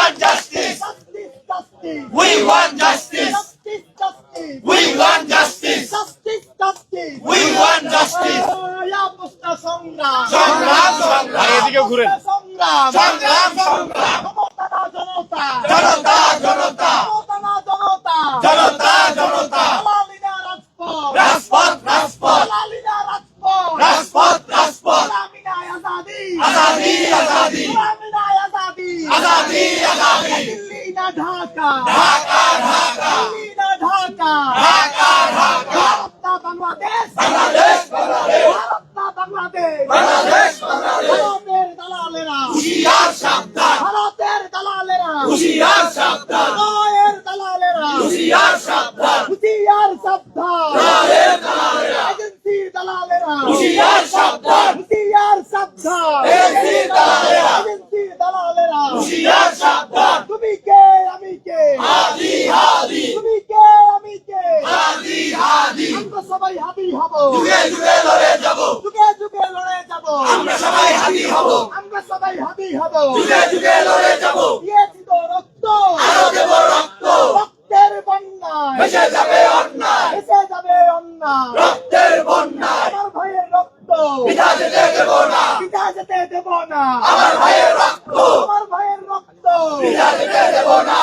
want justice. Justice, justice. We want justice. Justice, justice. We want justice. Justice, justice. We want justice. ইয়াবস্তা সংগ্রাম। সংগ্রাম, সংগ্রাম। এদিকে ঘুরেন। সংগ্রাম। সংগ্রাম, সংগ্রাম। জনতা না জনতা। জনতা, জনতা। জনতা না জনতা। জনতা, জনতা। দালালি না রাজপথ। রাজপথ, রাজপথ। দালালি না রাজপথ। রাজপথ, রাজপথ। গোলামি না আজাদি। আজাদি, আজাদি। গোলামি না আজাদি। আজাদি, আজাদি। দিল্লি না ঢাকা। ঢাকা, ঢাকা। দিল্লি না ঢাকা। ঢাকা, ঢাকা। ভারত না বাংলাদেশ। বাংলাদেশ, বাংলাদেশ। ভারত না বাংলাদেশ। বাংলাদেশ, বাংলাদেশ। ভারতের দালালেরা। হুঁশিয়ার সাবধান। ভারতের দালালেরা। হুঁশিয়ার সাবধান। রায়ের দালালেরা। হুঁশিয়ার সাবধান। হুঁশিয়ার সাবধান। রায়ের দালালেরা। এজেন্সির দালালেরা। হুঁশিয়ার সাবধান। হুঁশিয়ার সাবধান। এজেন্সির দালালেরা। এজেন্সির দালালেরা। হুঁশিয়ার সাবধান। তুমি কে আমি কে। হাদি, হাদি। তুমি কে আমি কে। হাদি, হাদি। আমরা সবাই হাদি হব। যুগে যুগে লড়ে যাব। যুগে যুগে লড়ে যাব। আমরা সবাই হাদি হব। আমরা সবাই হাদি হব। যুগে যুগে লড়ে যাব। দিয়েছি তো রক্ত। আরো দেব রক্ত। রক্তের বন্যায়। ভেসে যাবে অন্যায়। ভেসে যাবে অন্যায়। রক্তের বন্যায়। আমার ভাইয়ের রক্ত। পিতা যেতে দেব না। পিতা যেতে দেব না। আমার ভাইয়ের রক্ত। আমার ভাইয়ের রক্ত। পিতা যেতে দেব না।